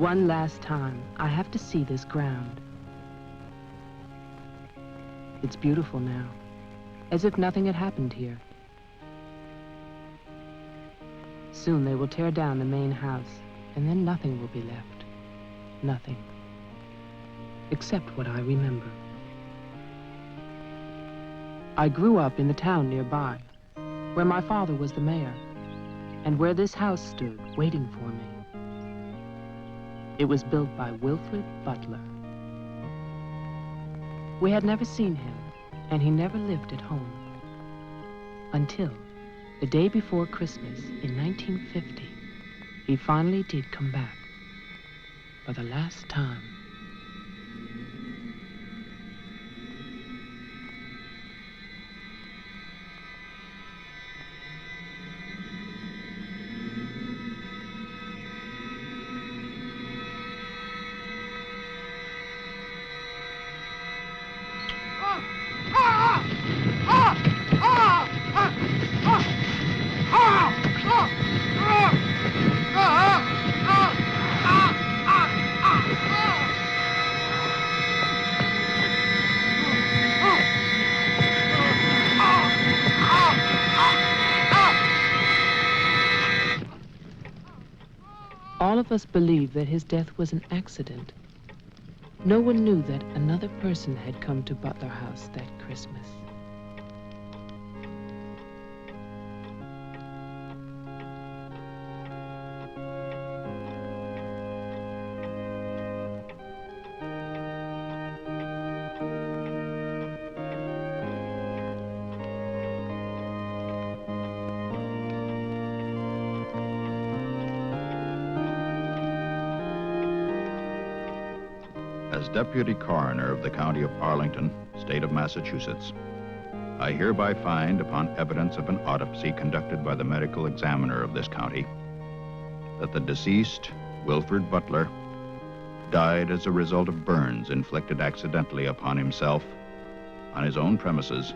One last time, I have to see this ground. It's beautiful now, as if nothing had happened here. Soon they will tear down the main house, and then nothing will be left. Nothing. Except what I remember. I grew up in the town nearby, where my father was the mayor, and where this house stood, waiting for me. It was built by Wilfred Butler. We had never seen him, and he never lived at home. Until the day before Christmas in 1950, he finally did come back for the last time. All of us believed that his death was an accident. No one knew that another person had come to Butler House that Christmas. As Deputy Coroner of the County of Arlington, State of Massachusetts, I hereby find, upon evidence of an autopsy conducted by the medical examiner of this county, that the deceased, Wilfred Butler, died as a result of burns inflicted accidentally upon himself on his own premises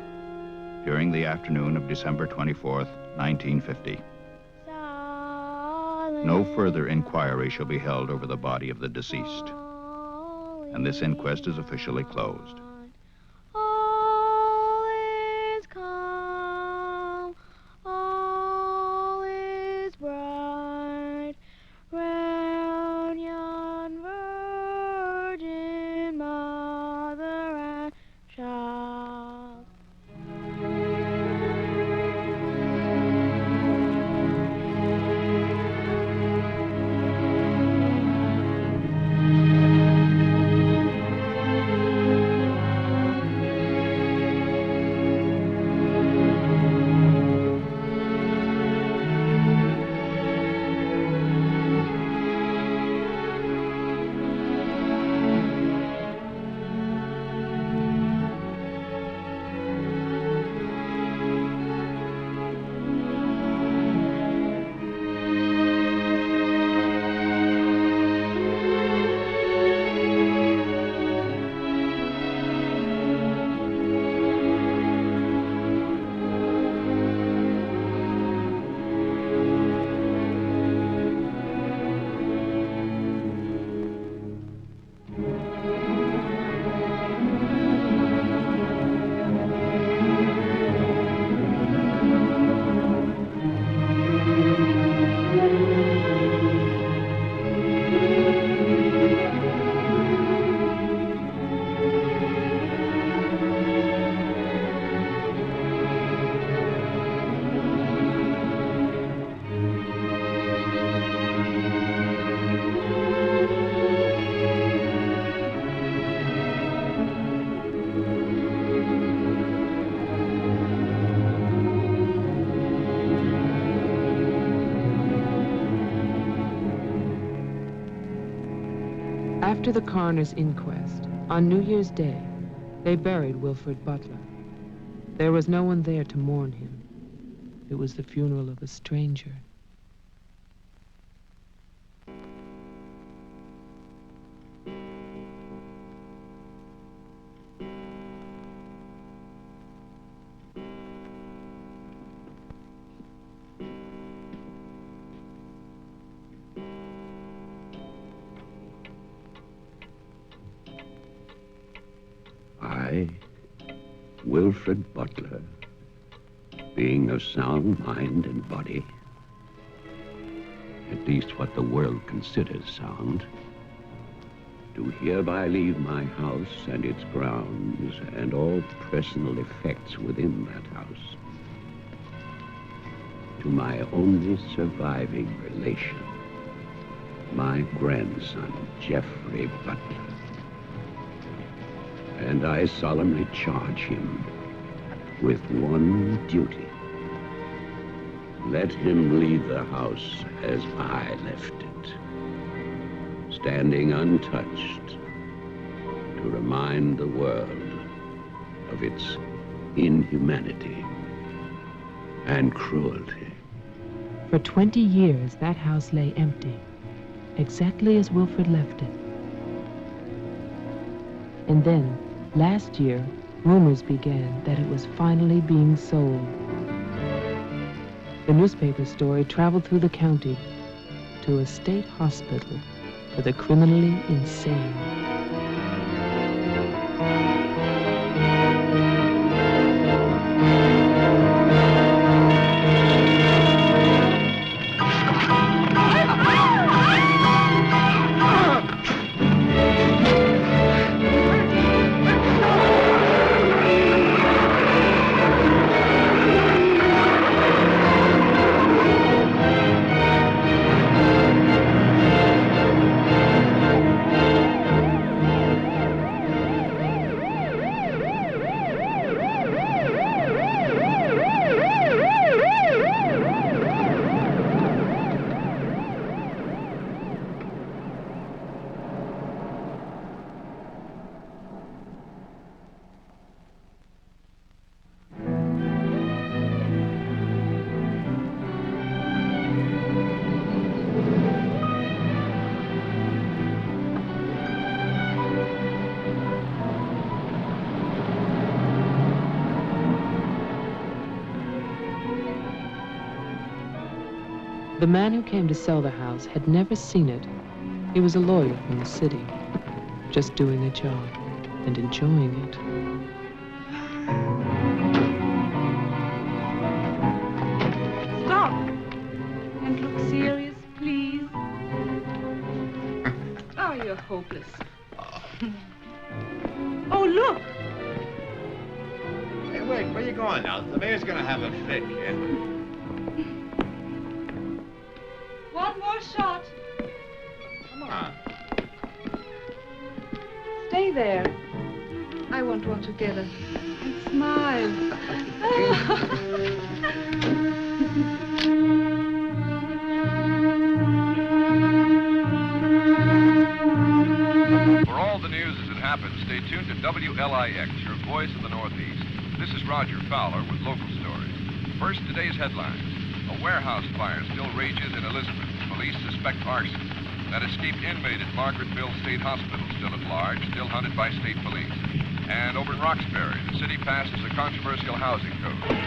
during the afternoon of December 24th, 1950. No further inquiry shall be held over the body of the deceased, and this inquest is officially closed. All is calm, all is bright, round yon virgin mother and child. After the coroner's inquest, on New Year's Day, they buried Wilfred Butler. There was no one there to mourn him. It was the funeral of a stranger. Wilfred Butler, being of sound mind and body, at least what the world considers sound, do hereby leave my house and its grounds and all personal effects within that house to my only surviving relation, my grandson, Geoffrey Butler. And I solemnly charge him with one duty. Let him leave the house as I left it, standing untouched to remind the world of its inhumanity and cruelty. For 20 years, that house lay empty, exactly as Wilfred left it. And then, last year, rumors began that it was finally being sold. The newspaper story traveled through the county to a state hospital for the criminally insane. The man who came to sell the house had never seen it. He was a lawyer from the city, just doing a job and enjoying it. Stop and look serious, please. Oh, you're hopeless. Oh, look. Hey, wait, where you going now? The mayor's gonna have a fit, kid. One more shot. Come on. Stay there. I want one together. And smile. For all the news as it happens, stay tuned to WLIX, your voice of the Northeast. This is Roger Fowler with local stories. First, today's headlines. A warehouse fire still rages in Elizabeth. Police suspect arson. That escaped inmate at Margaretville State Hospital still at large, still hunted by state police. And over in Roxbury, the city passes a controversial housing code.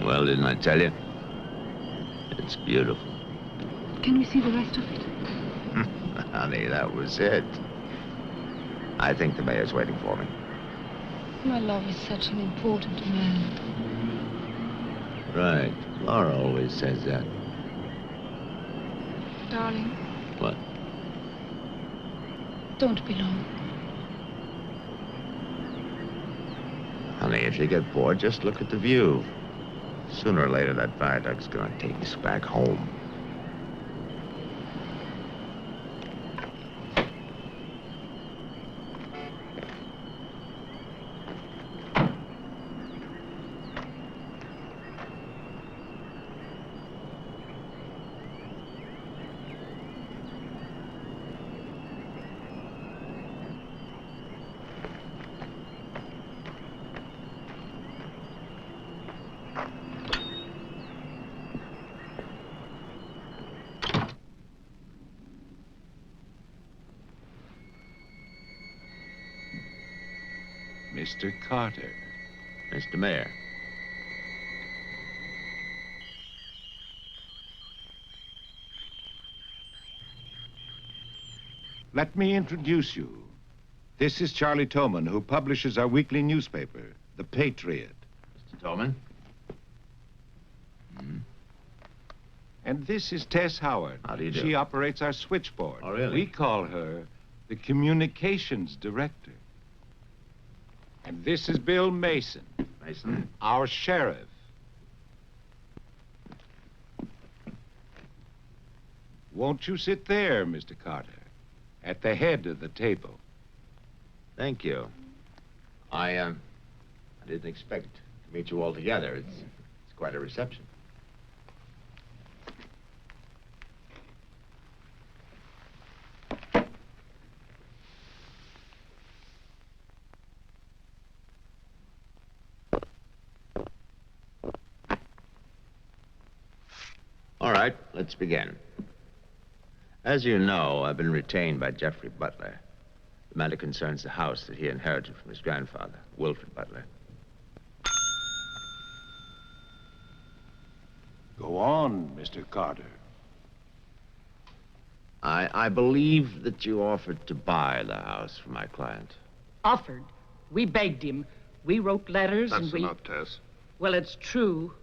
Well, didn't I tell you? It's beautiful. Can we see the rest of it? Honey, that was it. I think the mayor's waiting for me. My love is such an important man. Right. Laura always says that. Darling, What? Don't be long. Honey, if you get bored, just look at the view. Sooner or later, that viaduct's gonna take us back home. Mr. Carter. Mr. Mayor. Let me introduce you. This is Charlie Towman, who publishes our weekly newspaper, The Patriot. Mr. Towman. And this is Tess Howard. How do you do? She operates our switchboard. Oh, really? We call her the communications director. And this is Bill Mason. Mason. Our sheriff. Won't you sit there, Mr. Carter, at the head of the table? Thank you. I didn't expect to meet you all together. It's quite a reception. All right, let's begin. As you know, I've been retained by Jeffrey Butler. The matter concerns the house that he inherited from his grandfather, Wilfred Butler. Go on, Mr. Carter. I believe that you offered to buy the house from my client. Offered. We begged him. We wrote letters and we... That's enough, Tess. Well, it's true.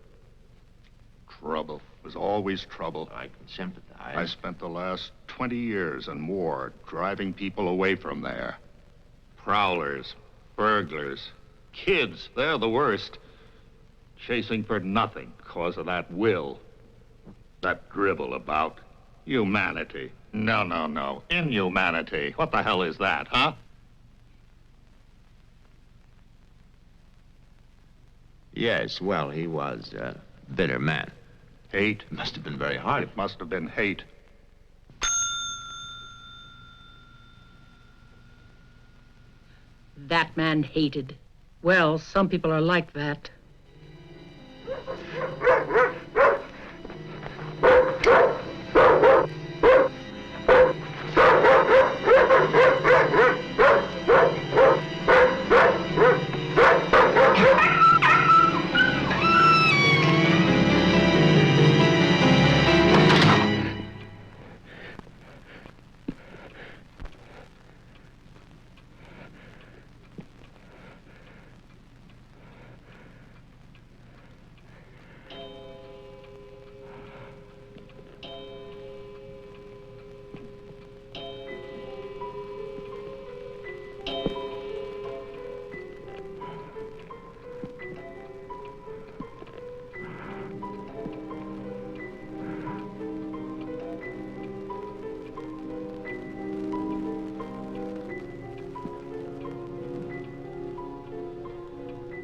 Trouble. There's always trouble. I can sympathize. I spent the last 20 years and more driving people away from there. Prowlers, burglars, kids, they're the worst. Chasing for nothing because of that will. That dribble about humanity. No. Inhumanity. What the hell is that, huh? Yes, well, he was a bitter man. Hate. It must have been very hard. It must have been hate. That man hated. Well, some people are like that.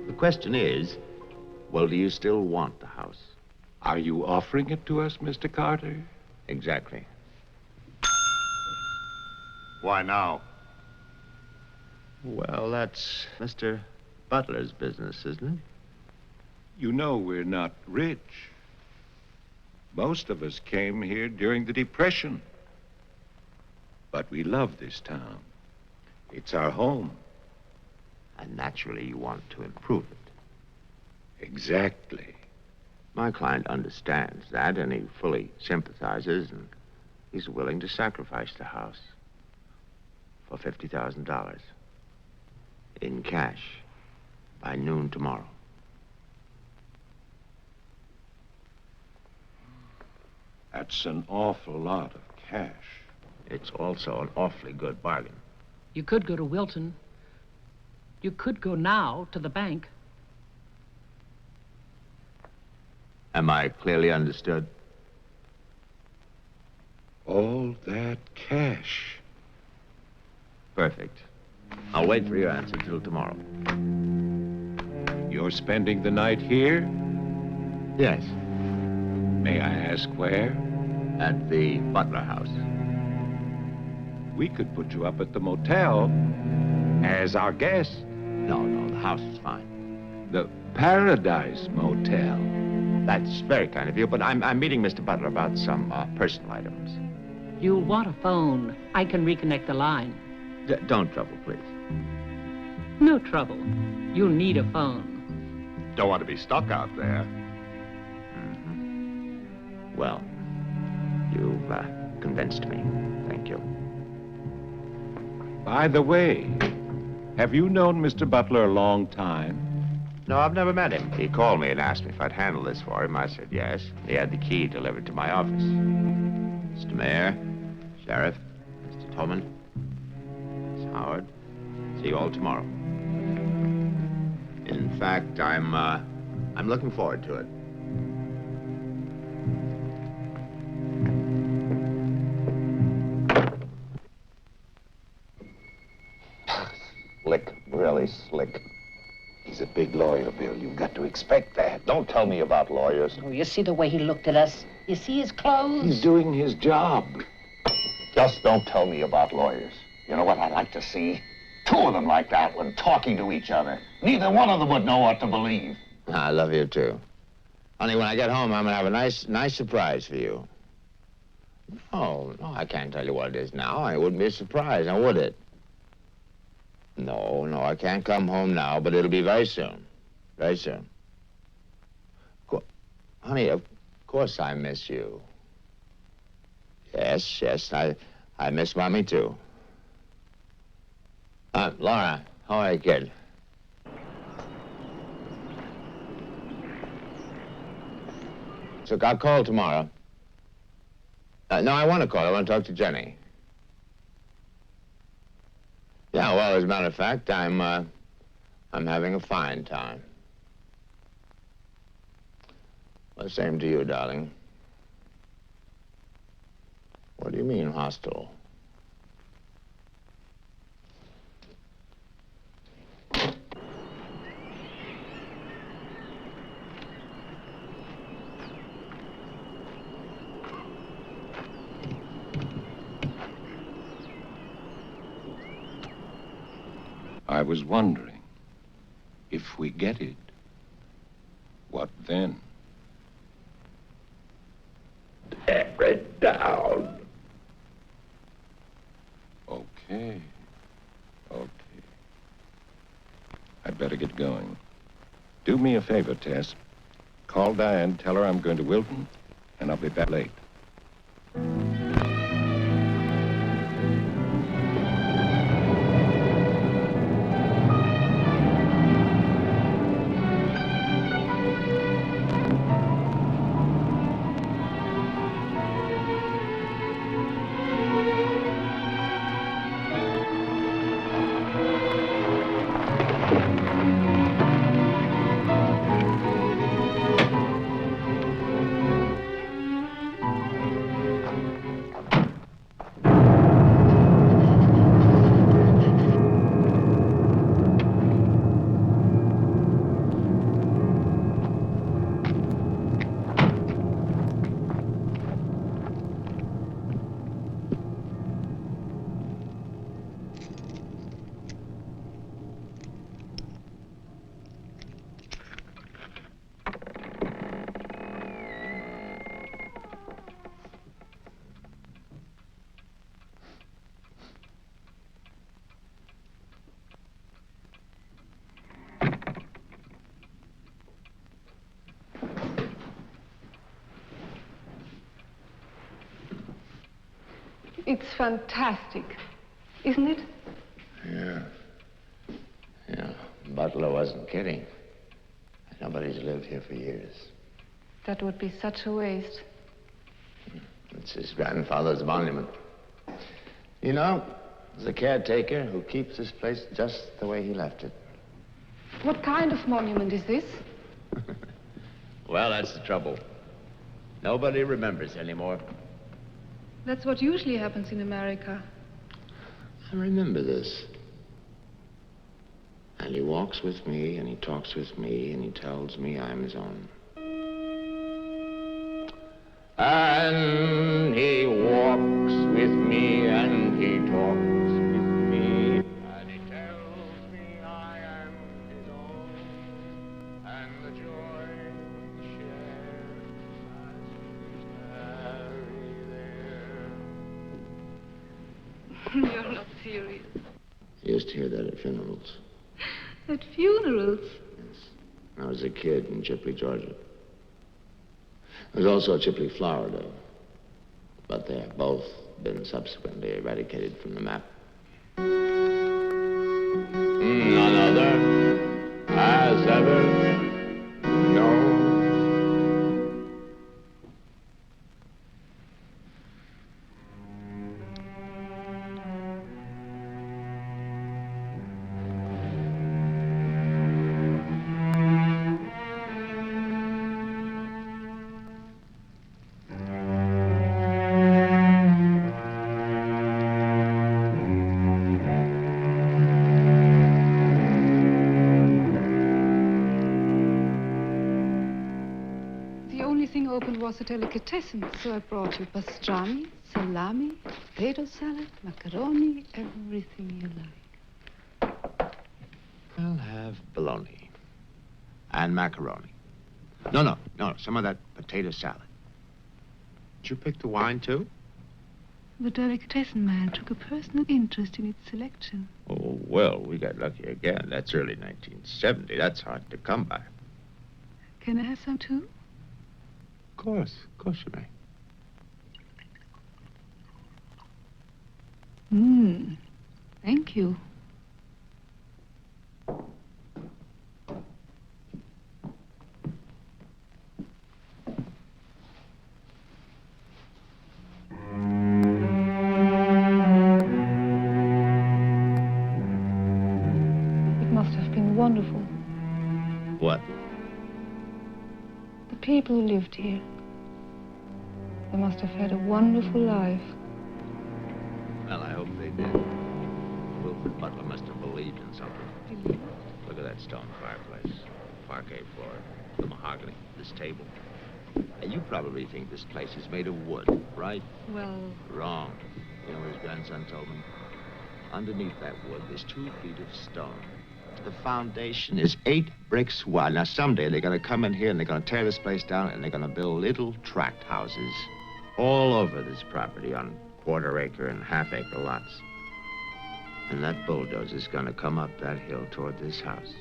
The question is, well, do you still want the house? Are you offering it to us, Mr. Carter? Exactly. Why now? Well, that's Mr. Butler's business, isn't it? You know we're not rich. Most of us came here during the Depression. But we love this town. It's our home. And naturally, you want to improve it. Exactly. My client understands that, and he fully sympathizes, and he's willing to sacrifice the house for $50,000 in cash by noon tomorrow. That's an awful lot of cash. It's also an awfully good bargain. You could go to Wilton. You could go now to the bank. Am I clearly understood? All that cash. Perfect. I'll wait for your answer till tomorrow. You're spending the night here? Yes. May I ask where? At the Butler house. We could put you up at the motel as our guest. No, the house is fine. The Paradise Motel. That's very kind of you, but I'm meeting Mr. Butler about some personal items. You'll want a phone. I can reconnect the line. Don't trouble, please. No trouble. You'll need a phone. Don't want to be stuck out there. Well, you've convinced me. Thank you. By the way, have you known Mr. Butler a long time? No, I've never met him. He called me and asked me if I'd handle this for him. I said yes. He had the key delivered to my office. Mr. Mayor, Sheriff, Mr. Towman, Miss Howard, see you all tomorrow. In fact, I'm looking forward to it. Slick, really slick. He's a big lawyer, Bill. You've got to expect that. Don't tell me about lawyers. Oh, you see the way he looked at us? You see his clothes? He's doing his job. Just don't tell me about lawyers. You know what I'd like to see? Two of them like that one talking to each other. Neither one of them would know what to believe. I love you, too. Honey, when I get home, I'm going to have a nice surprise for you. No, I can't tell you what it is now. It wouldn't be a surprise, now would it? No, I can't come home now, but it'll be very soon. Very soon. Honey, of course I miss you. Yes, I miss Mommy, too. Laura, how are you, kid? So I'll call tomorrow. No, I want to call. I want to talk to Jenny. Yeah, well, as a matter of fact, I'm having a fine time. Well, same to you, darling. What do you mean, hostile? I was wondering, if we get it, what then? Tear it down. Okay. I'd better get going. Do me a favor, Tess. Call Diane, tell her I'm going to Wilton, and I'll be back late. It's fantastic, isn't it? Yeah. Butler wasn't kidding. Nobody's lived here for years. That would be such a waste. It's his grandfather's monument. You know, There's a caretaker who keeps this place just the way he left it. What kind of monument is this? Well, that's the trouble. Nobody remembers anymore. That's what usually happens in America. I remember this. And he walks with me, and he talks with me, and he tells me I'm his own. And he walks with me, and he talks with me, and he tells me I am his own, and the joy we share as we tarry there. You're not serious. I used to hear that at funerals. At funerals? Yes. I was a kid in Chipley, Georgia. There was also a Chipley, Florida. But they have both been subsequently eradicated from the map. None other has ever known. Was a delicatessen, so I brought you pastrami, salami, potato salad, macaroni, everything you like. I'll have bologna and macaroni. No, some of that potato salad. Did you pick the wine, too? The delicatessen man took a personal interest in its selection. Oh, well, we got lucky again. That's early 1970. That's hard to come by. Can I have some, too? Of course you may. Thank you. It must have been wonderful. What? The people who lived here. They must have had a wonderful life. Well, I hope they did. Wilfred Butler must have believed in something. Look at that stone fireplace, parquet floor, the mahogany, this table. And you probably think this place is made of wood, right? Well... Wrong. You know what his grandson told me? Underneath that wood, there's 2 feet of stone. The foundation is 8 bricks wide. Now, someday they're going to come in here and they're going to tear this place down and they're going to build little tract houses all over this property on quarter-acre and half-acre lots. And that bulldozer's going to come up that hill toward this house.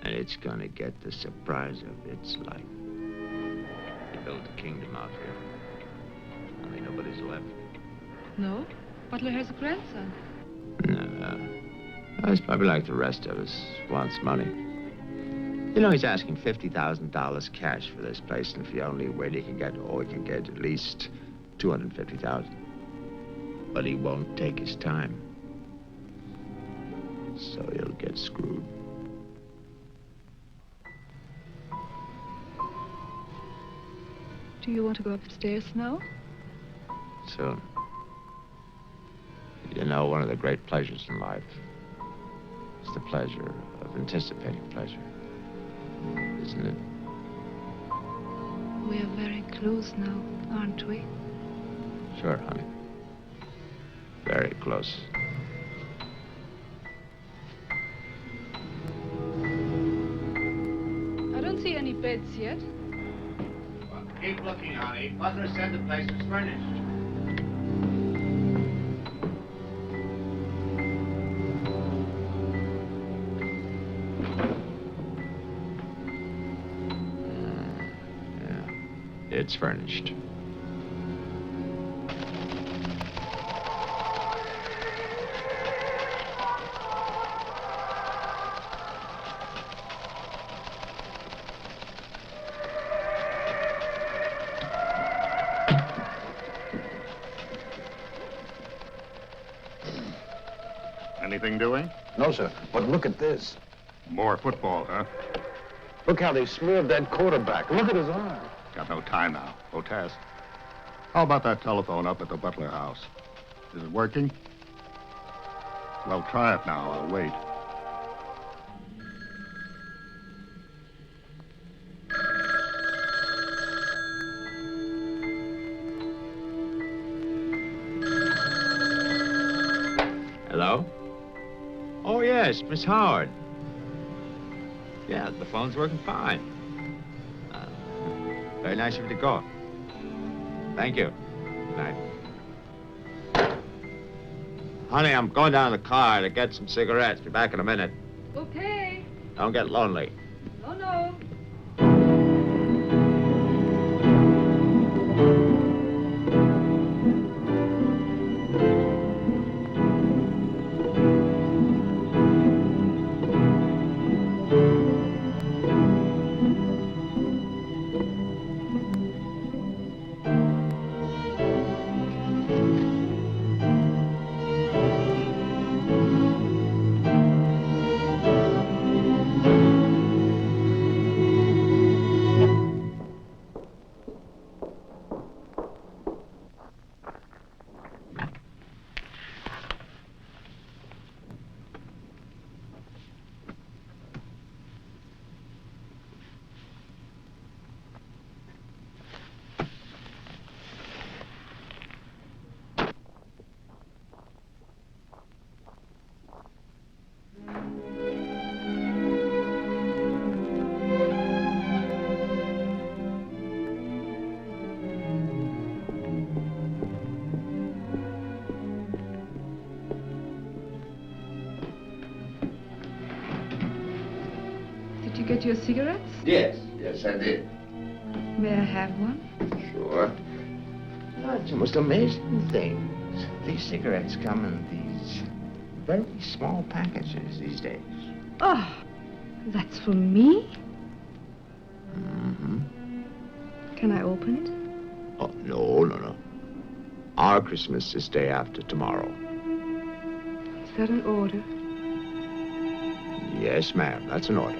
And it's going to get the surprise of its life. They built a kingdom out here. Only nobody's left. No? Butler has a grandson. No. He's probably like the rest of us, wants money. You know, he's asking $50,000 cash for this place, and if he only wait, he can get at least $250,000. But he won't take his time. So he'll get screwed. Do you want to go upstairs now? Soon. You know, one of the great pleasures in life is the pleasure of anticipating pleasure, isn't it? We are very close now, aren't we? Sure, honey. Very close. I don't see any beds yet. Well, keep looking, honey. Butler said the place was furnished. It's furnished. Anything doing? No, sir. But look at this. More football, huh? Look how they smeared that quarterback. Look at his arm. Got no time now. Oh, Tess. How about that telephone up at the Butler house? Is it working? Well, try it now. I'll wait. Hello? Oh, yes, Miss Howard. Yeah, the phone's working fine. Very nice of you to call. Thank you. Good night. Honey, I'm going down to the car to get some cigarettes. Be back in a minute. Okay. Don't get lonely. No, no. Get your cigarettes? Yes, I did. May I have one? Sure. That's the most amazing things. These cigarettes come in these very small packages these days. Oh, that's for me? Mm-hmm. Can I open it? Oh, no. Our Christmas is day after tomorrow. Is that an order? Yes, ma'am, that's an order.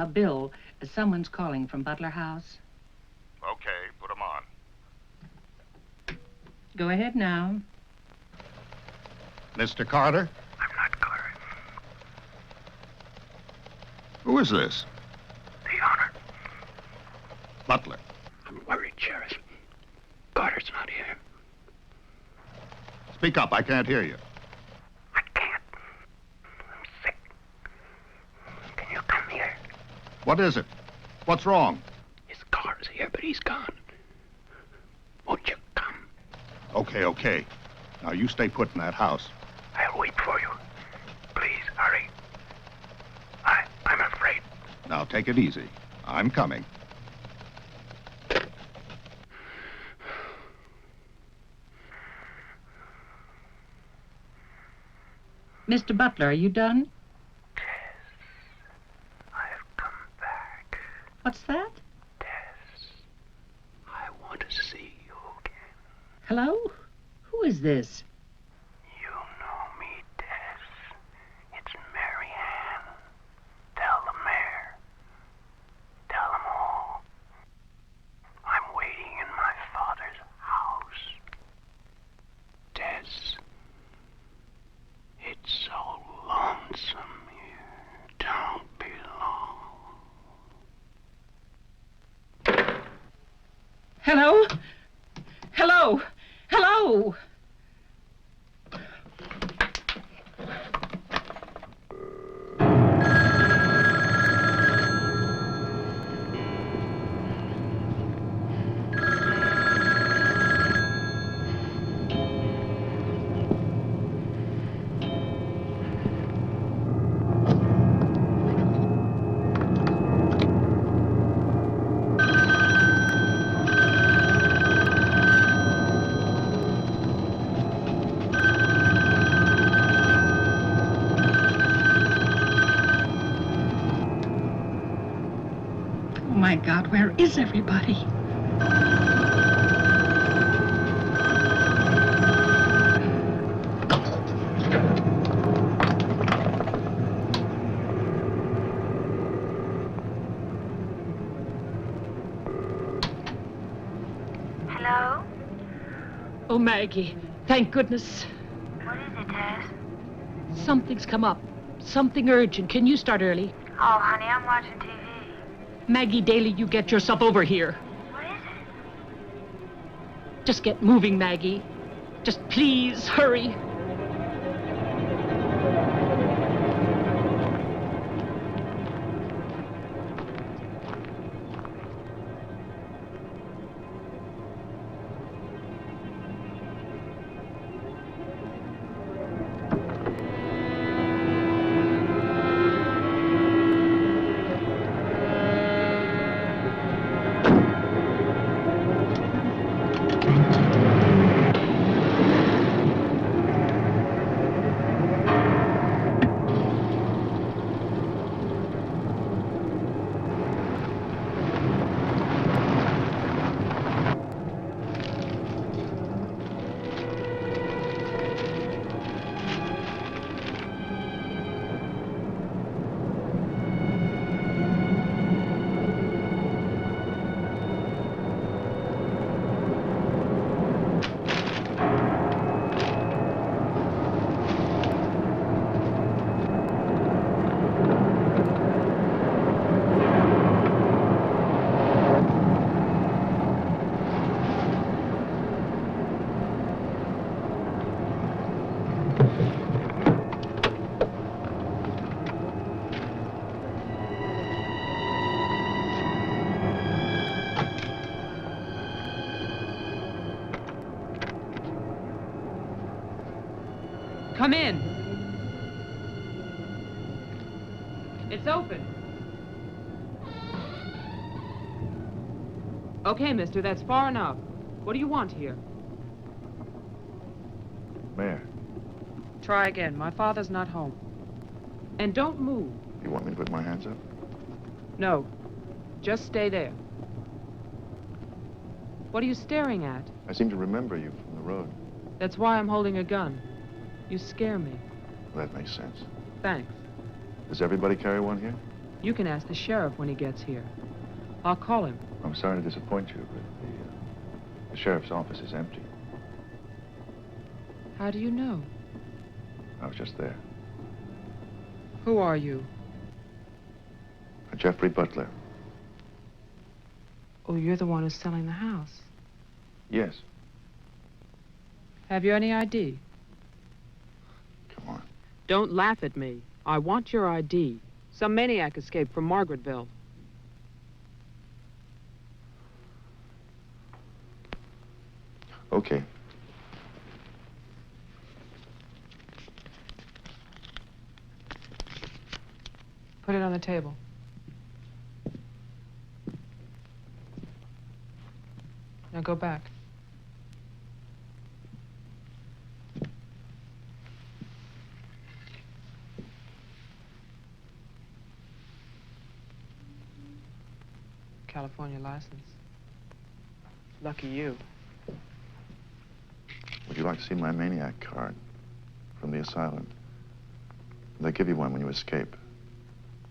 Bill, someone's calling from Butler House. Okay, put him on. Go ahead now. Mr. Carter? I'm not Carter. Who is this? The honor. Butler. I'm worried, Sheriff. Carter's not here. Speak up, I can't hear you. I can't. I'm sick. Can you come here? What is it? What's wrong? His car's here, but he's gone. Won't you come? Okay. Now you stay put in that house. I'll wait for you. Please, hurry. I'm afraid. Now take it easy. I'm coming. Mr. Butler, are you done? Tess, I've come back. What's that? Tess, I want to see you again. Hello? Who is this? You know me, Tess. It's Marianne. Tell the mayor. Tell them all. I'm waiting in my father's house. Tess. It's so lonesome here. Don't be long. Hello? Hello? Hello? Oh my God, where is everybody? Hello? Oh, Maggie, thank goodness. What is it, Tess? Something's come up. Something urgent. Can you start early? Oh, honey, I'm watching TV. Maggie, Daly, you get yourself over here. What is it? Just get moving, Maggie. Just please hurry. Come in. It's open. Okay, mister, that's far enough. What do you want here? Mayor, Try again. My father's not home. And don't move. you want me to put my hands up? No. Just stay there. What are you staring at? I seem to remember you from the road. That's why I'm holding a gun. You scare me. Well, that makes sense. Thanks. Does everybody carry one here? You can ask the sheriff when he gets here. I'll call him. I'm sorry to disappoint you, but the sheriff's office is empty. How do you know? I was just there. Who are you? Jeffrey Butler. Oh, you're the one who's selling the house. Yes. Have you any ID? Come on. Don't laugh at me. I want your ID. Some maniac escaped from Margaretville. Okay. Put it on the table. Now go back. California license. Lucky you. Would you like to see my maniac card from the asylum? They give you one when you escape.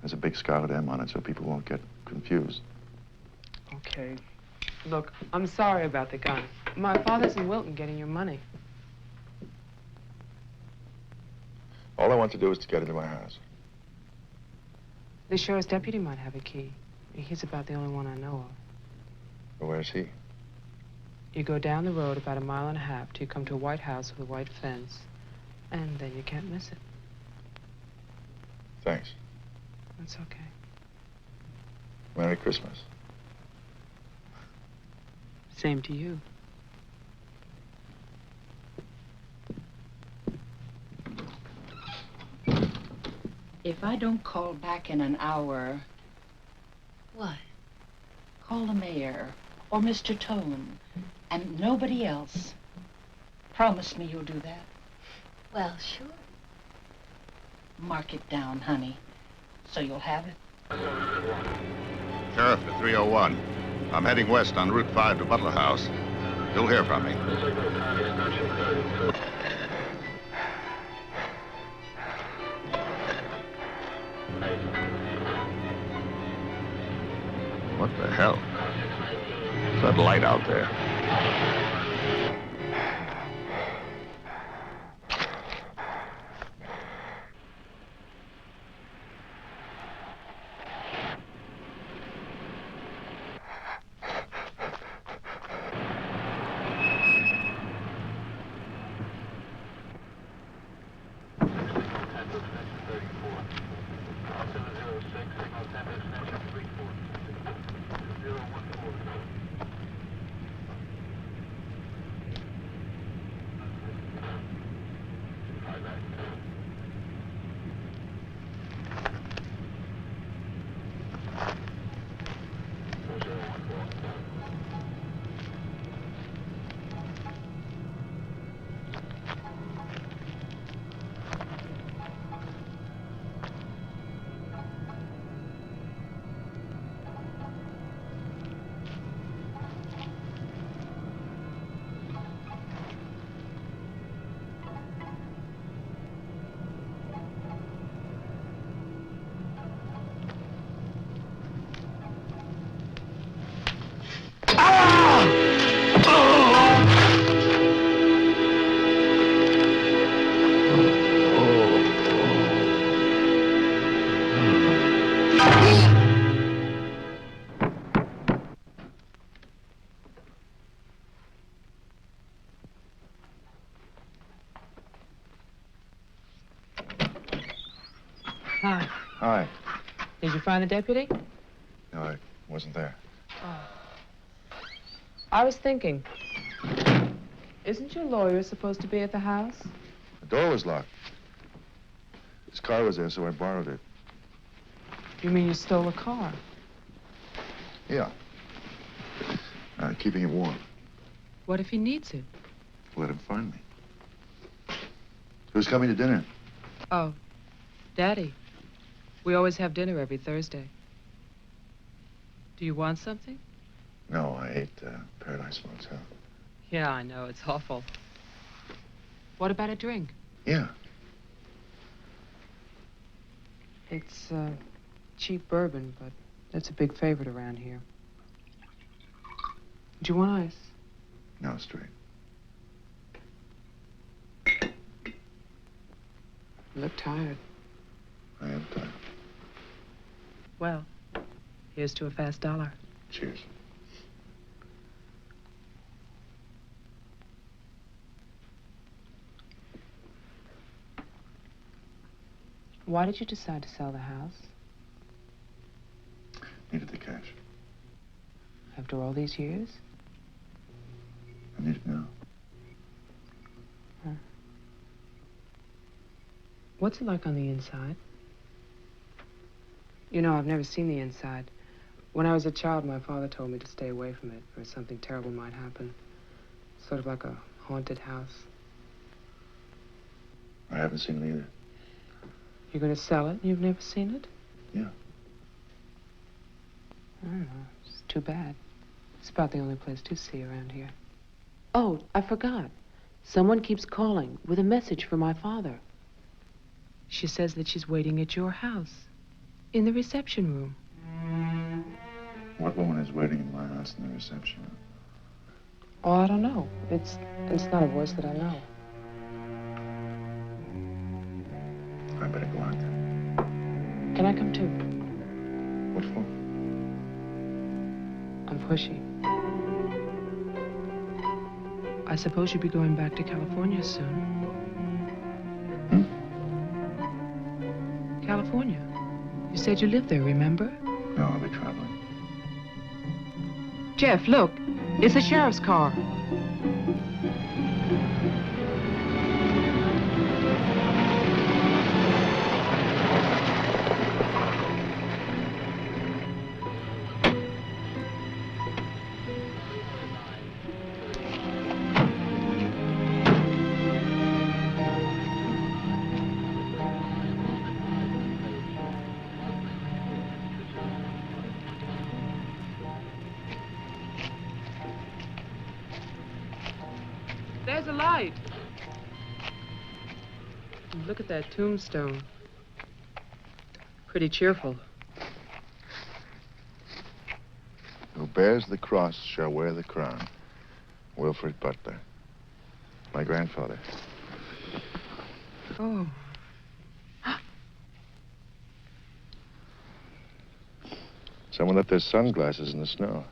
There's a big scarlet M on it so people won't get confused. Okay. Look, I'm sorry about the gun. My father's in Wilton getting your money. All I want to do is to get into my house. The sheriff's deputy might have a key. He's about the only one I know of. Well, where's he? You go down the road about 1.5 miles till you come to a white house with a white fence, and then you can't miss it. Thanks. That's okay. Merry Christmas. Same to you. If I don't call back in an hour... What? Call the mayor or Mr. Towman and nobody else. Promise me you'll do that. Well, sure. Mark it down, honey, so you'll have it. Sheriff to 301. I'm heading west on Route 5 to Butler House. You'll hear from me. What the hell? What's that light out there? Hi. Hi. Did you find the deputy? No, I wasn't there. Oh. I was thinking, isn't your lawyer supposed to be at the house? The door was locked. His car was there, so I borrowed it. You mean you stole a car? Yeah. Keeping it warm. What if he needs it? Let him find me. Who's coming to dinner? Oh, Daddy. We always have dinner every Thursday. Do you want something? No, I ate Paradise Motel. Yeah, I know. It's awful. What about a drink? Yeah. It's cheap bourbon, but that's a big favorite around here. Do you want ice? No, straight. You look tired. I am tired. Well, here's to a fast dollar. Cheers. Why did you decide to sell the house? Needed the cash. After all these years? I need it now. Huh. What's it like on the inside? You know, I've never seen the inside. When I was a child, my father told me to stay away from it, or something terrible might happen. Sort of like a haunted house. I haven't seen it either. You're going to sell it and you've never seen it? Yeah. I don't know. It's too bad. It's about the only place to see around here. Oh, I forgot. Someone keeps calling with a message for my father. She says that she's waiting at your house, in the reception room. What woman is waiting in my house in the reception room? Oh, I don't know. It's not a voice that I know. I better go out there. Can I come too? What for? I'm pushy. I suppose you'll be going back to California soon. California? You said you lived there, remember? No, I'll be traveling. Jeff, look. It's the sheriff's car. There's a light. Look at that tombstone. Pretty cheerful. Who bears the cross shall wear the crown. Wilfred Butler. My grandfather. Oh. Someone left their sunglasses in the snow.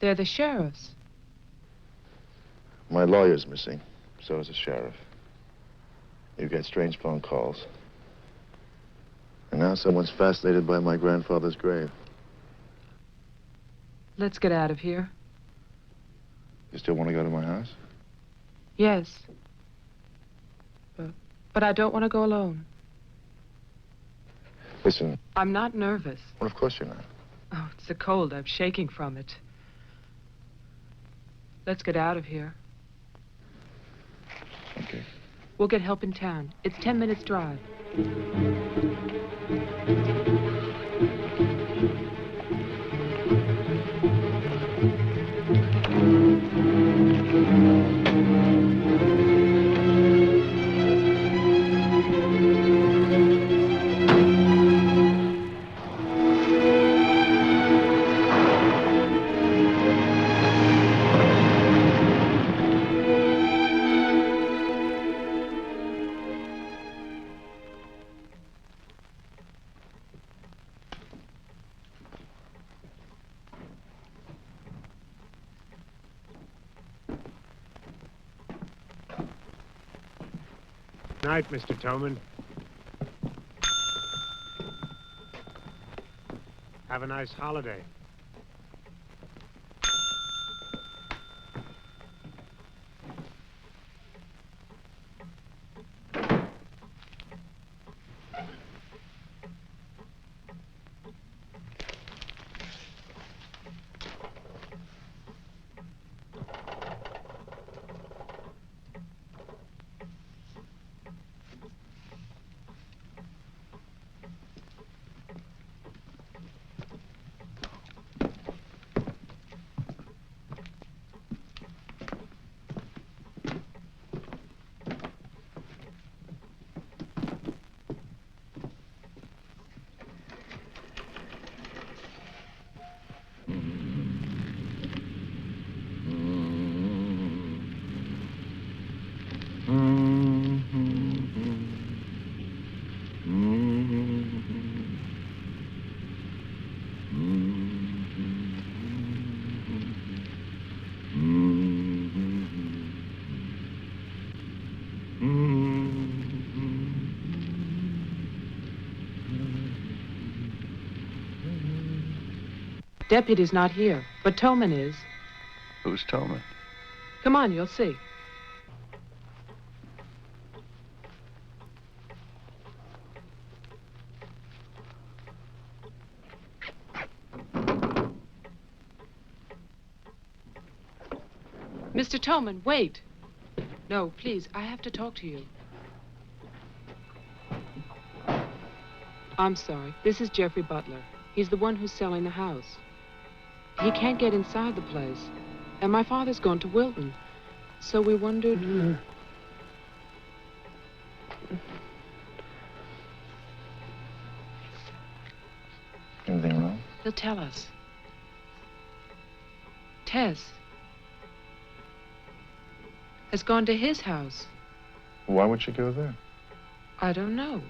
They're the sheriff's. My lawyer's missing. So is the sheriff. You get strange phone calls. And now someone's fascinated by my grandfather's grave. Let's get out of here. You still want to go to my house? Yes. But I don't want to go alone. Listen. I'm not nervous. Well, of course you're not. Oh, it's the cold. I'm shaking from it. Let's get out of here. Okay. We'll get help in town. It's 10 minutes' drive. Night, Mr. Towman. Have a nice holiday. Deputy's not here, but Towman is. Who's Towman? Come on, you'll see. Mr. Towman, wait. No, please, I have to talk to you. I'm sorry. This is Jeffrey Butler. He's the one who's selling the house. He can't get inside the place. And my father's gone to Wilton. So we wondered... Anything wrong? He'll tell us. Tess has gone to his house. Why would she go there? I don't know.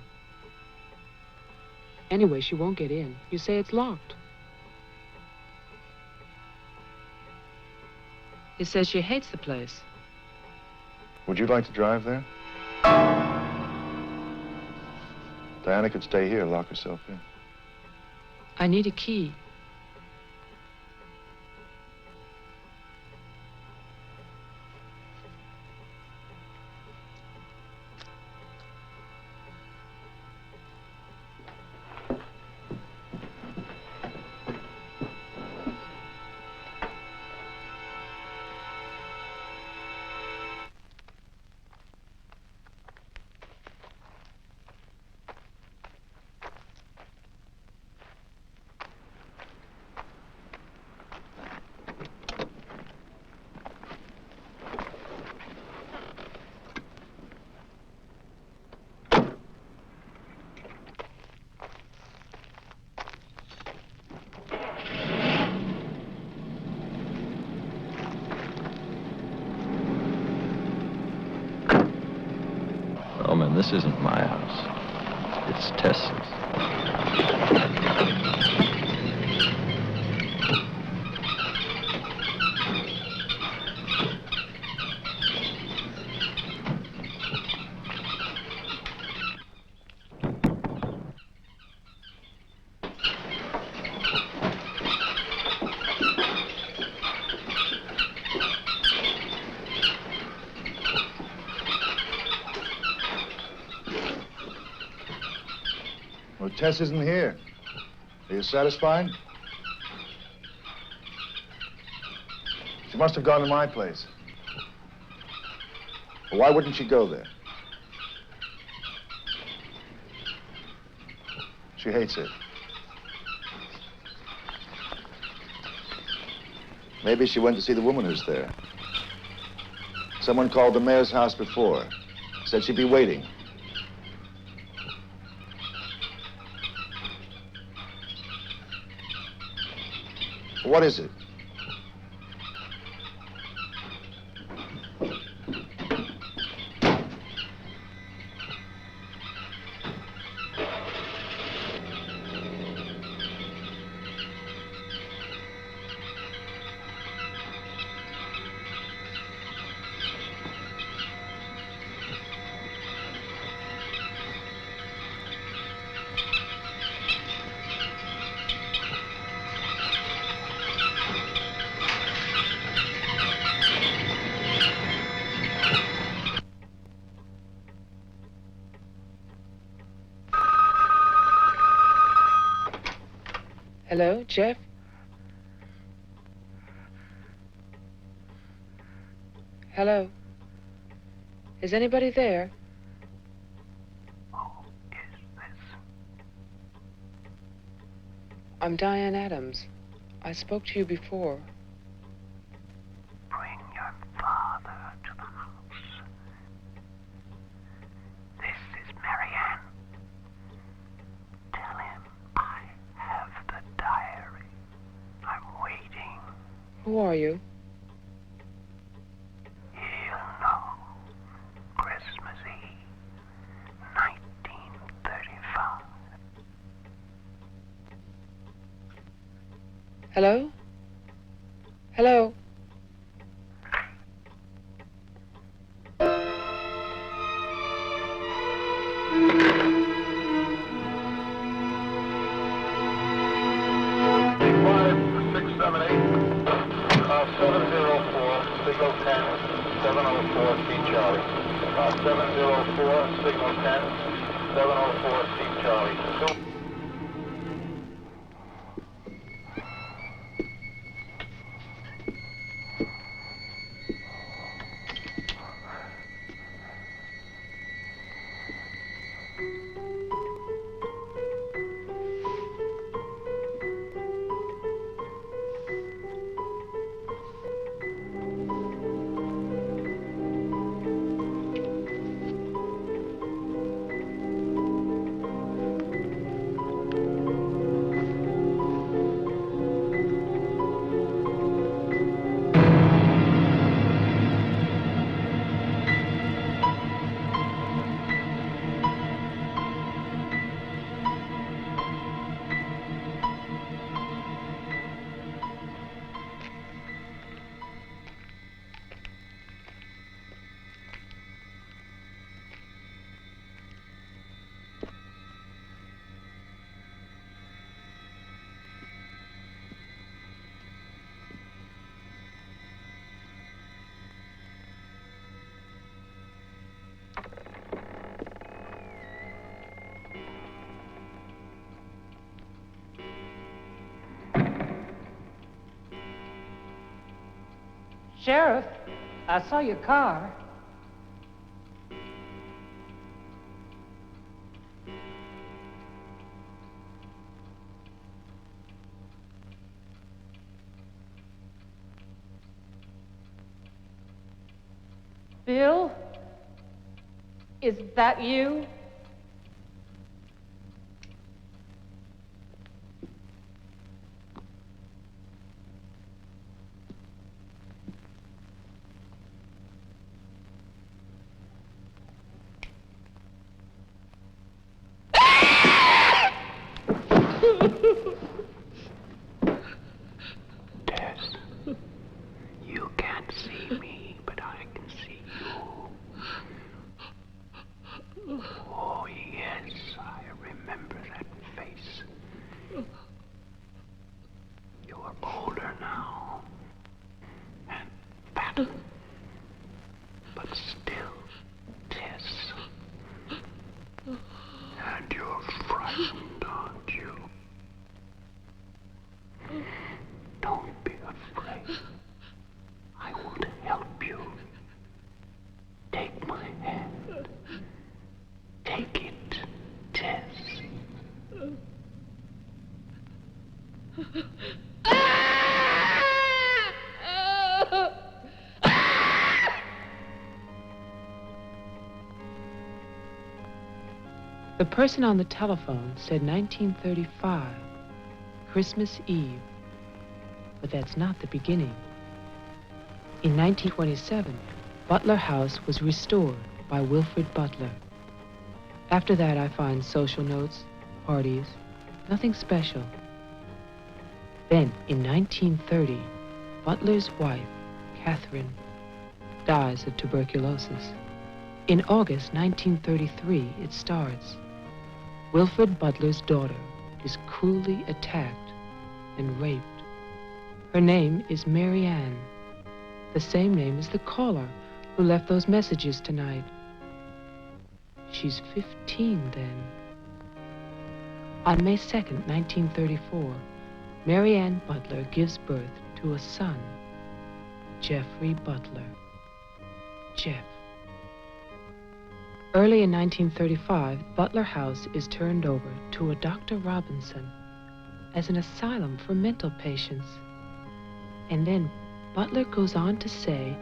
Anyway, she won't get in. You say it's locked. He says she hates the place. Would you like to drive there? Diana could stay here, lock herself in. I need a key. Oh, man, this isn't my house. It's Tess's. Well, Tess isn't here. Are you satisfied? She must have gone to my place. Well, why wouldn't she go there? She hates it. Maybe she went to see the woman who's there. Someone called the mayor's house before. Said she'd be waiting. What is it? Hello, Jeff? Hello? Is anybody there? Who is this? I'm Diane Adams. I spoke to you before. Bring your father to the house. This is Marianne. Tell him I have the diary. I'm waiting. Who are you? He'll know. Christmas Eve, 1935. Hello? Hello? signal 10, 704, C Charlie. 704, signal 10, 704, C Charlie. Sheriff, I saw your car. Bill? Is that you? Tess, you can't see me, but I can see you. Oh, yes, I remember that face. You're older now, and fatter, but still, Tess. And you're frightened, aren't you? Don't be afraid. I want to help you. Take my hand. Take it, Tess. The person on the telephone said 1935, Christmas Eve. But that's not the beginning. In 1927, Butler House was restored by Wilfred Butler. After that, I find social notes, parties, nothing special. Then, in 1930, Butler's wife, Catherine, dies of tuberculosis. In August 1933, it starts. Wilfred Butler's daughter is cruelly attacked and raped. Her name is Marianne, the same name as the caller who left those messages tonight. She's 15 then. On May 2nd, 1934, Marianne Butler gives birth to a son, Jeffrey Butler. Jeff. Early in 1935, Butler House is turned over to a Dr. Robinson as an asylum for mental patients. And then Butler goes on to say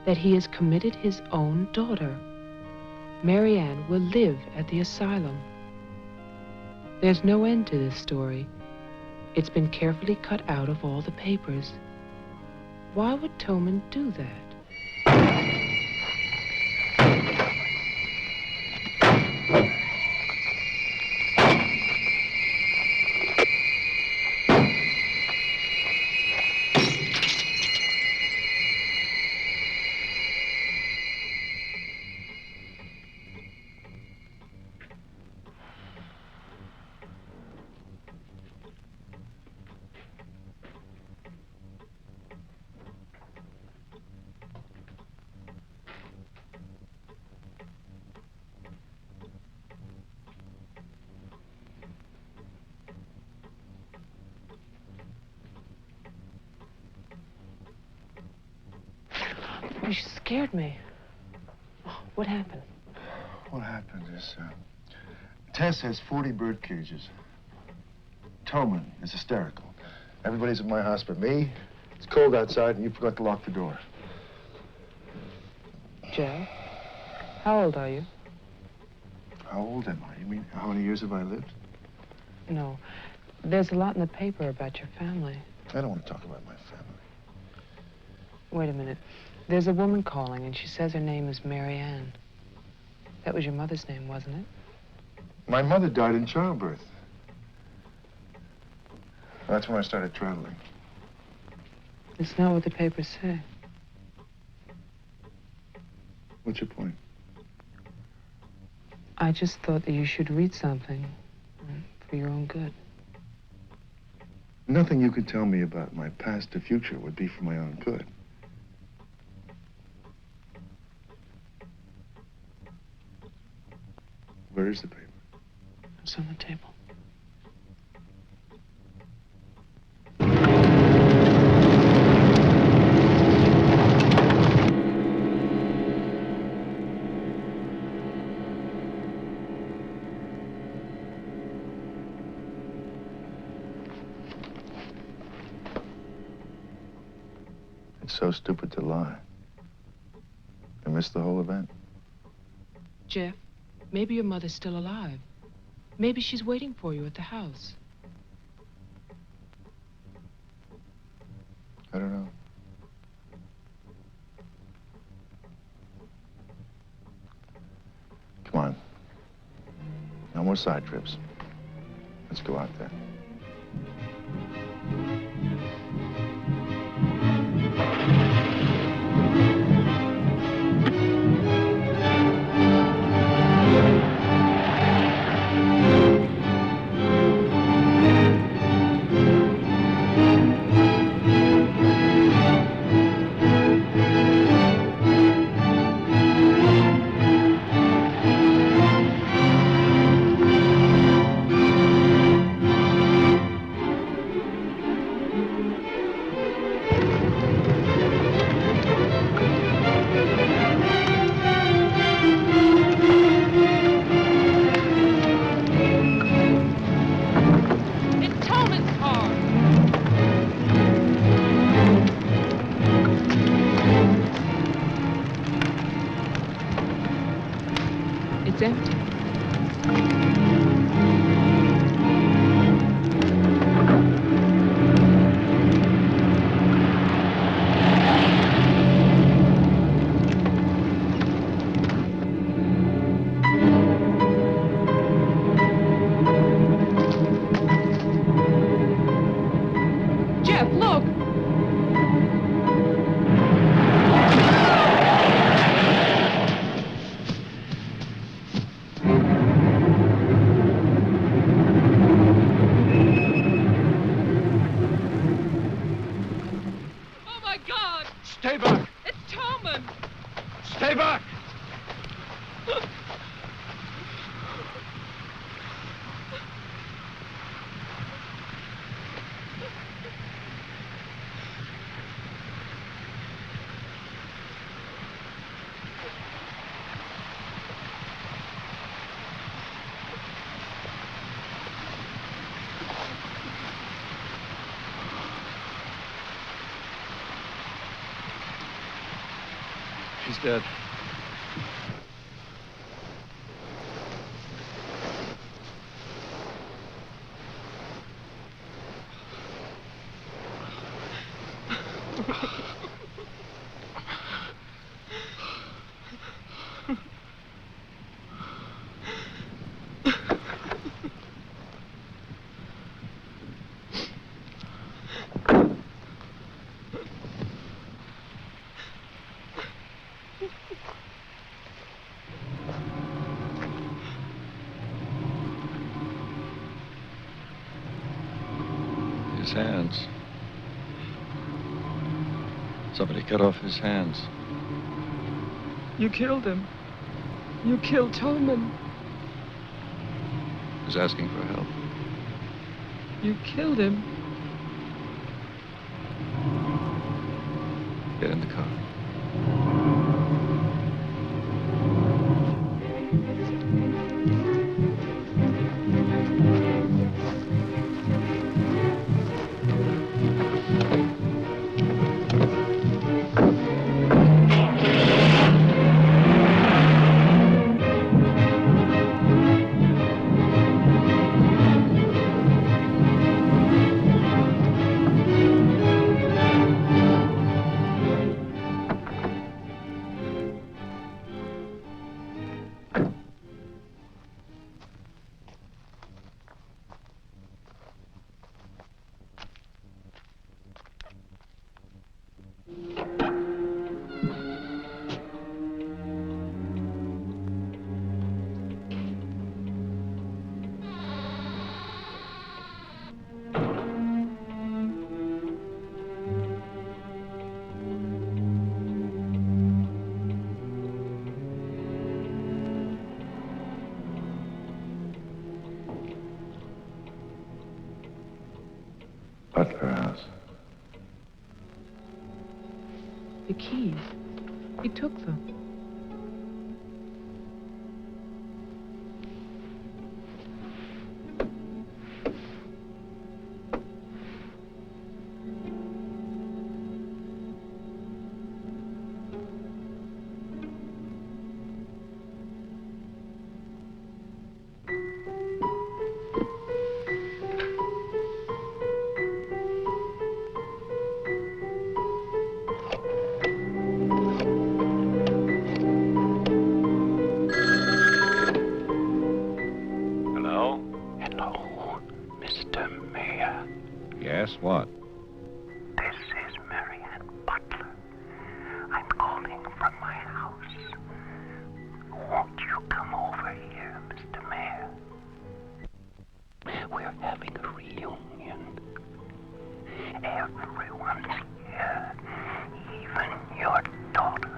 that he has committed his own daughter. Marianne will live at the asylum. There's no end to this story. It's been carefully cut out of all the papers. Why would Towman do that? Gosh, you scared me. Oh, what happened? What happened is, Tess has 40 bird cages. Towman is hysterical. Everybody's at my house but me. It's cold outside and you forgot to lock the door. Jeff, how old are you? How old am I? You mean, how many years have I lived? No. There's a lot in the paper about your family. I don't want to talk about my family. Wait a minute. There's a woman calling, and she says her name is Marianne. That was your mother's name, wasn't it? My mother died in childbirth. That's when I started traveling. It's not what the papers say. What's your point? I just thought that you should read something for your own good. Nothing you could tell me about my past or future would be for my own good. Where is the paper? It's on the table. It's so stupid to lie. I missed the whole event. Jeff, maybe your mother's still alive. Maybe she's waiting for you at the house. I don't know. Come on. No more side trips. Let's go out there. He's dead. His hands. Somebody cut off his hands. You killed him. You killed Towman. He's asking for help. You killed him. Get in the car. Butler house. The keys. He took them. Yes, what? This is Marianne Butler. I'm calling from my house. Won't you come over here, Mr. Mayor? We're having a reunion. Everyone's here, even your daughter.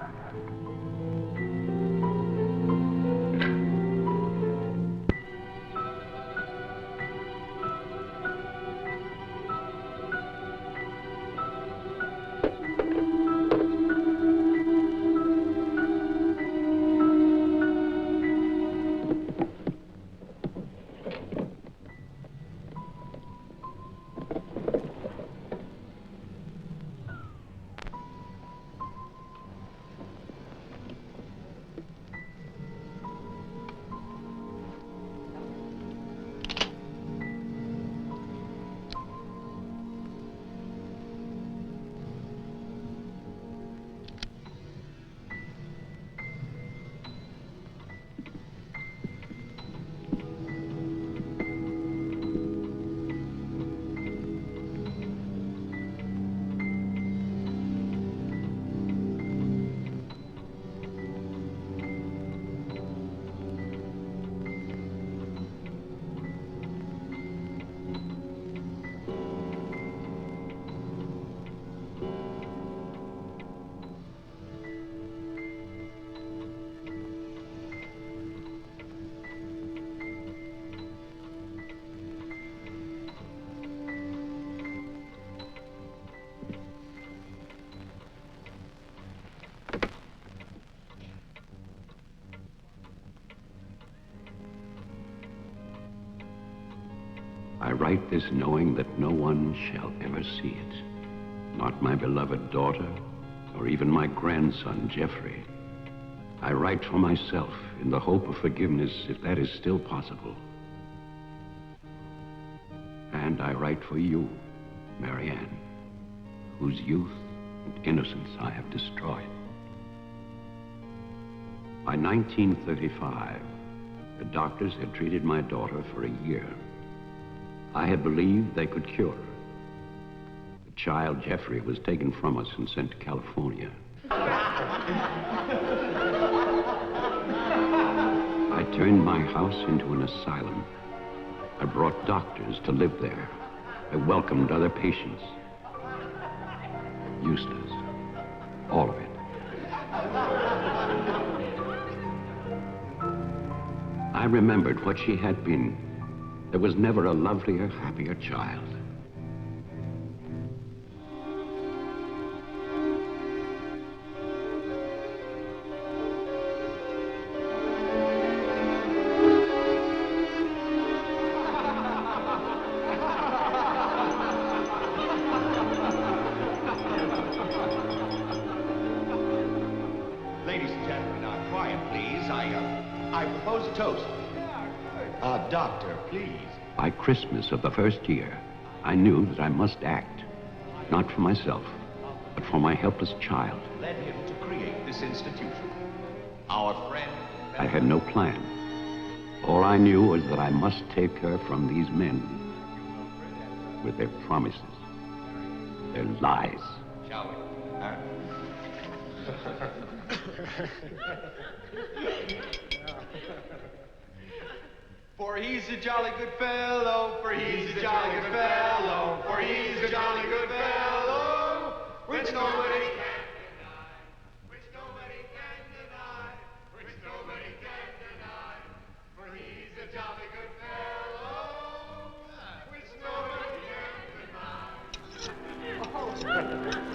I write this knowing that no one shall ever see it. Not my beloved daughter, or even my grandson, Geoffrey. I write for myself in the hope of forgiveness, if that is still possible. And I write for you, Marianne, whose youth and innocence I have destroyed. By 1935, the doctors had treated my daughter for a year. I had believed they could cure her. The child, Geoffrey, was taken from us and sent to California. I turned my house into an asylum. I brought doctors to live there. I welcomed other patients. Useless. All of it. I remembered what she had been. There was never a lovelier, happier child. Ladies and gentlemen, quiet, please. I propose a toast. Doctor, please. By Christmas of the first year, I knew that I must act, not for myself, but for my helpless child. Led him to create this institution. Our friend... I had no plan. All I knew was that I must take her from these men with their promises, their lies. Shall we? For he's a jolly good fellow, for he's a jolly good fellow, for he's a jolly good fellow, which nobody can deny, which nobody can deny, which nobody can deny, for he's a jolly good fellow, which nobody can deny.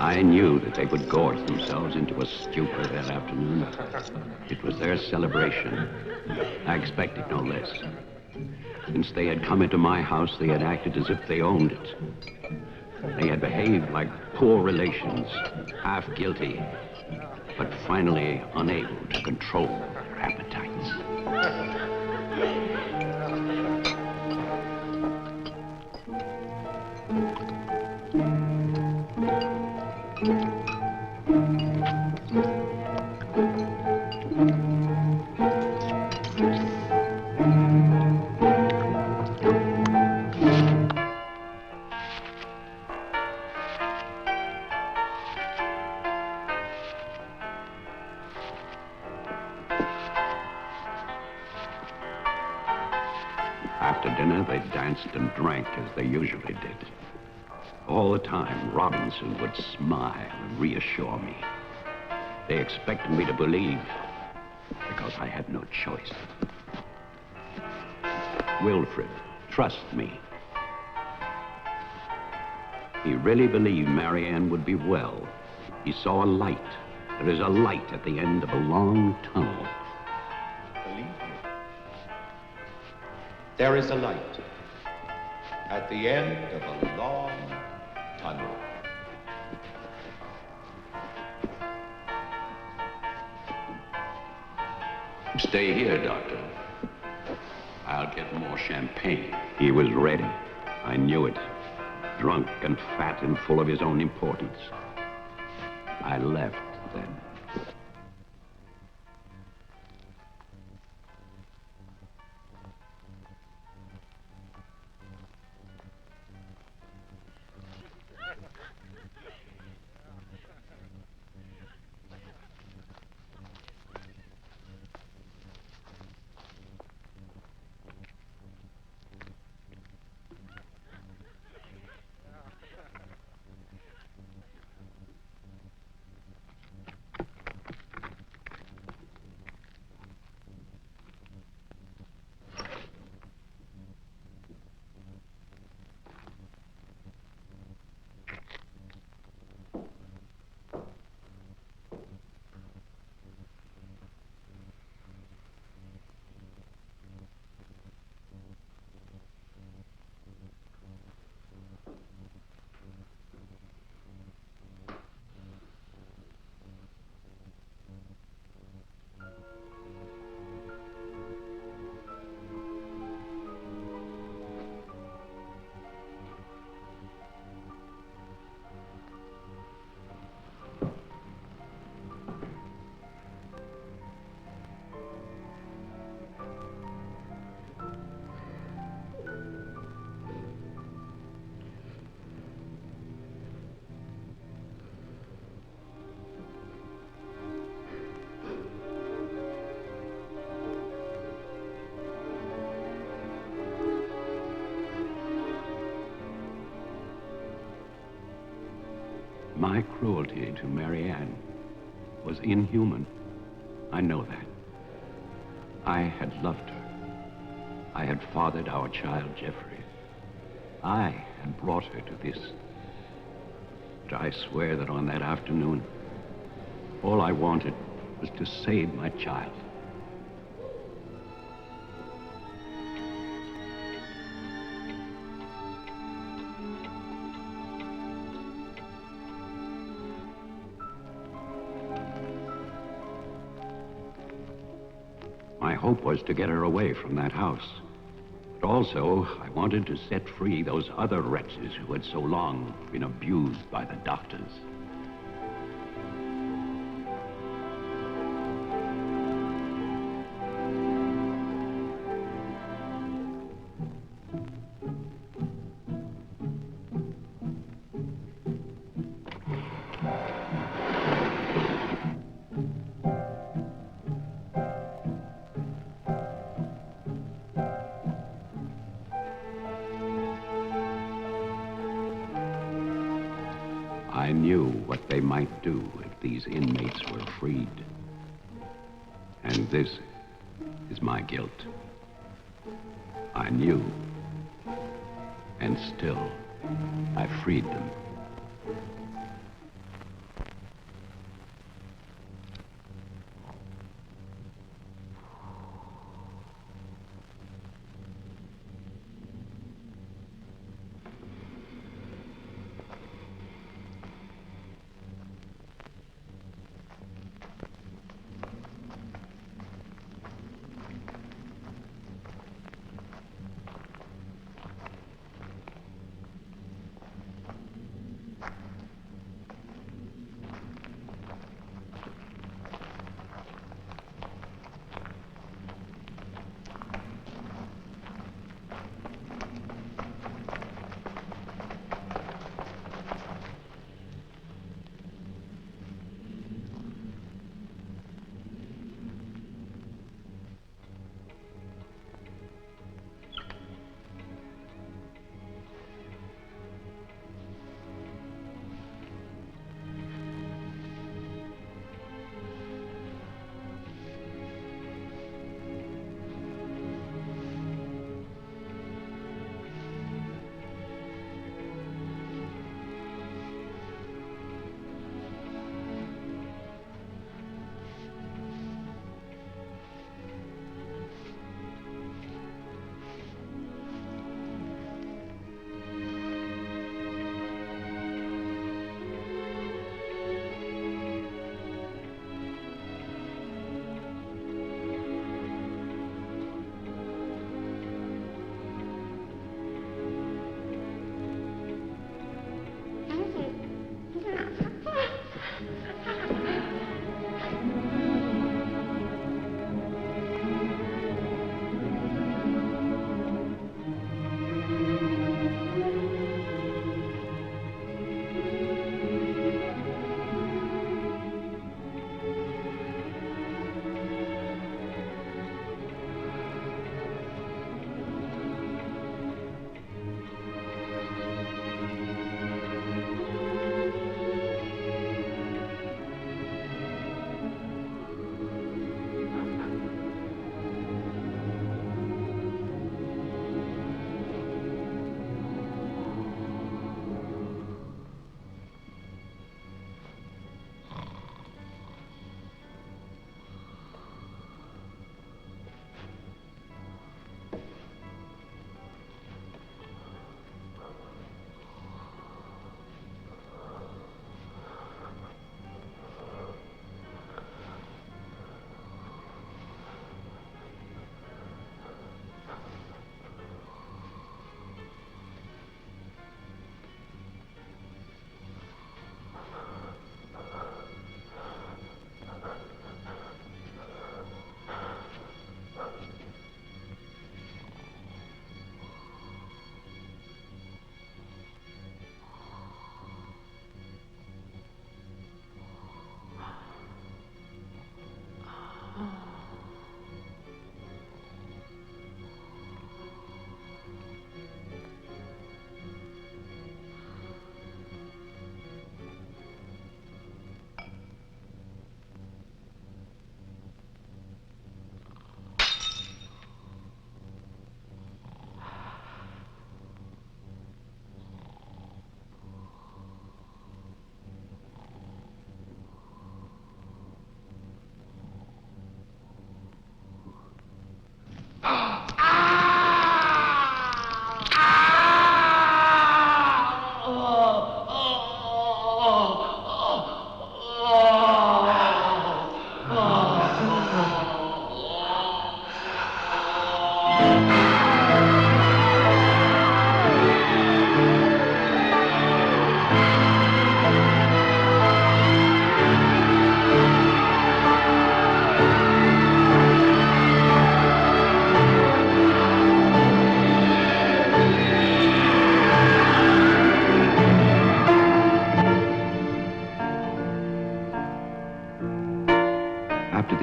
I knew that they would gorge themselves into a stupor that afternoon. It was their celebration. I expected no less. Since they had come into my house, they had acted as if they owned it. They had behaved like poor relations, half guilty, but finally unable to control their appetites. After dinner, they danced and drank as they usually did. All the time, Robinson would smile and reassure me. They expected me to believe, because I had no choice. Wilfred, trust me. He really believed Marianne would be well. He saw a light. There is a light at the end of a long tunnel. Believe me. There is a light at the end of a long tunnel. Stay here, Doctor. I'll get more champagne. He was ready. I knew it. Drunk and fat and full of his own importance. I left then. My cruelty to Marianne was inhuman. I know that. I had loved her. I had fathered our child, Jeffrey. I had brought her to this. But I swear that on that afternoon, all I wanted was to save my child. My hope was to get her away from that house. But also, I wanted to set free those other wretches who had so long been abused by the doctors. I knew what they might do if these inmates were freed. And this is my guilt. I knew. And still, I freed them.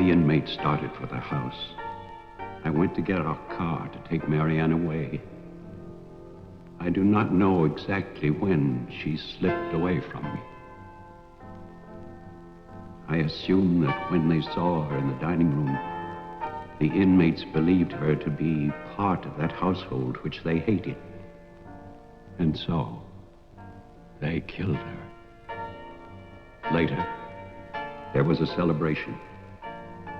the inmates started for the house, I went to get our car to take Marianne away. I do not know exactly when she slipped away from me. I assume that when they saw her in the dining room, the inmates believed her to be part of that household which they hated. And so, they killed her. Later, there was a celebration.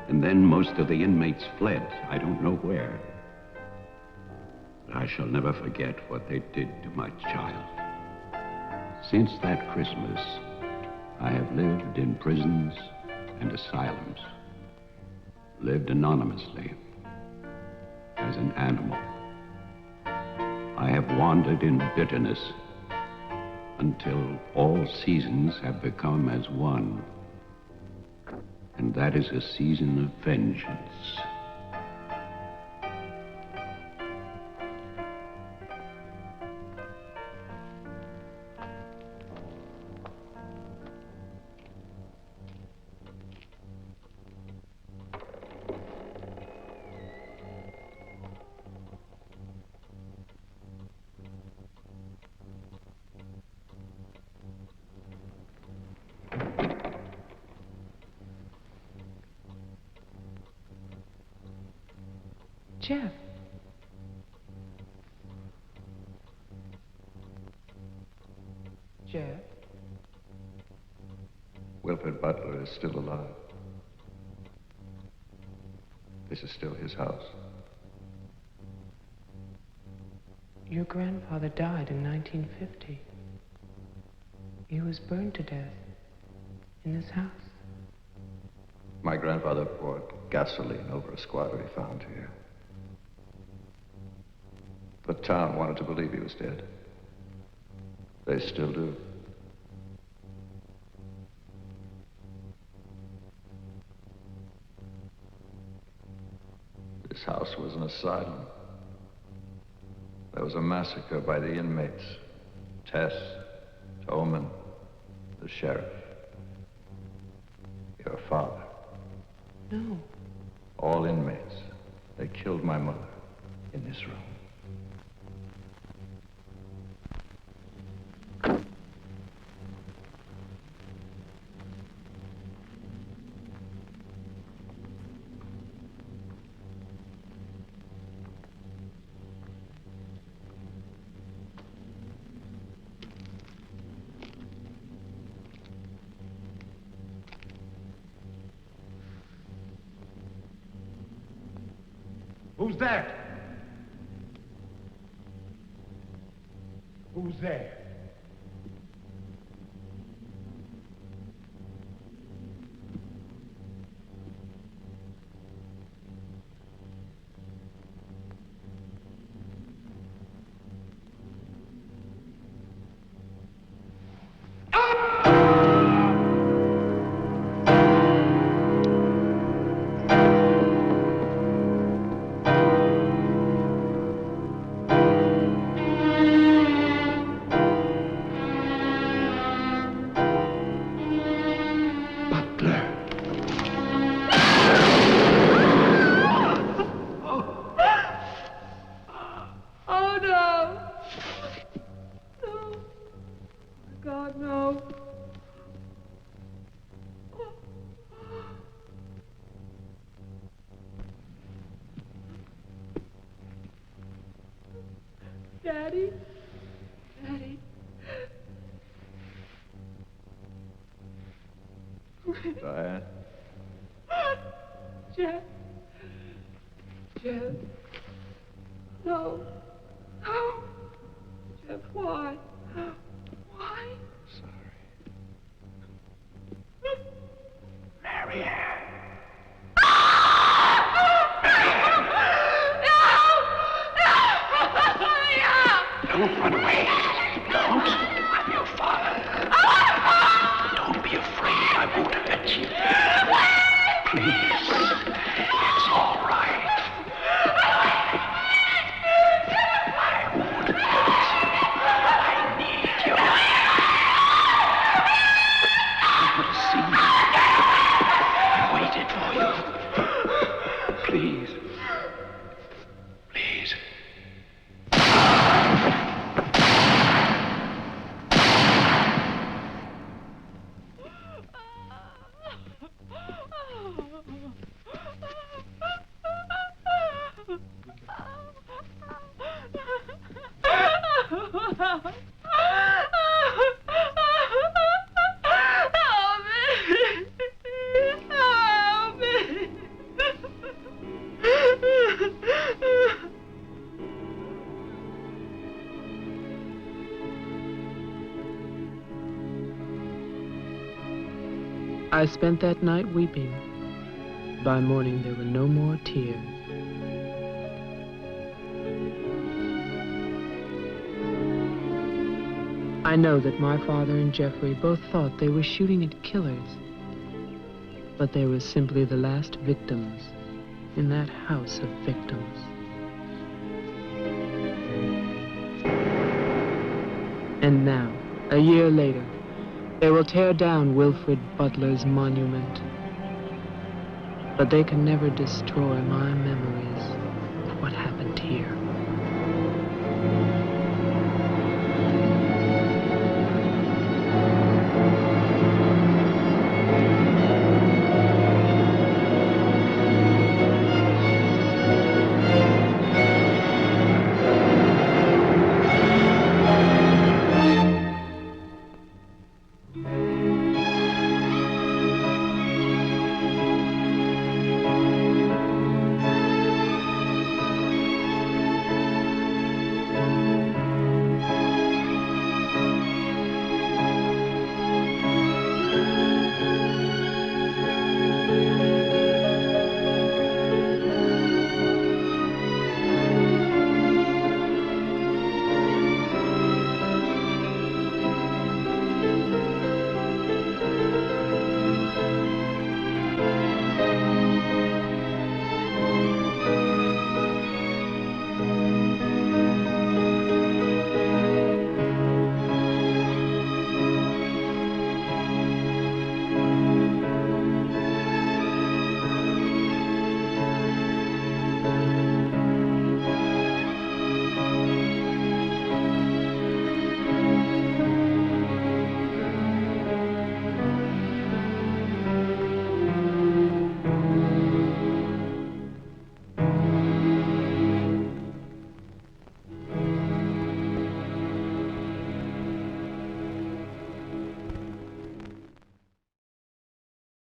And then most of the inmates fled, I don't know where. But I shall never forget what they did to my child. Since that Christmas, I have lived in prisons and asylums. Lived anonymously, as an animal. I have wandered in bitterness until all seasons have become as one. And that is a season of vengeance. Jeff. Jeff? Wilfred Butler is still alive. This is still his house. Your grandfather died in 1950. He was burned to death in this house. My grandfather poured gasoline over a squatter he found here. The town wanted to believe he was dead. They still do. This house was an asylum. There was a massacre by the inmates. Tess, Towman, the sheriff. Your father. No. All inmates. They killed my mother in this room. Who's that? Who's there? Daddy? Daddy? Diane? Jeff? Jeff? No. No. Jeff, why? Why? Sorry. Marianne. Don't run away. Don't. I'm your father. Don't be afraid. I won't hurt you. Please. It's all right. I won't hurt you. I I spent that night weeping. By morning, there were no more tears. I know that my father and Jeffrey both thought they were shooting at killers, but they were simply the last victims in that house of victims. And now, a year later, they will tear down Wilfred Butler's monument. But they can never destroy my memories of what happened here.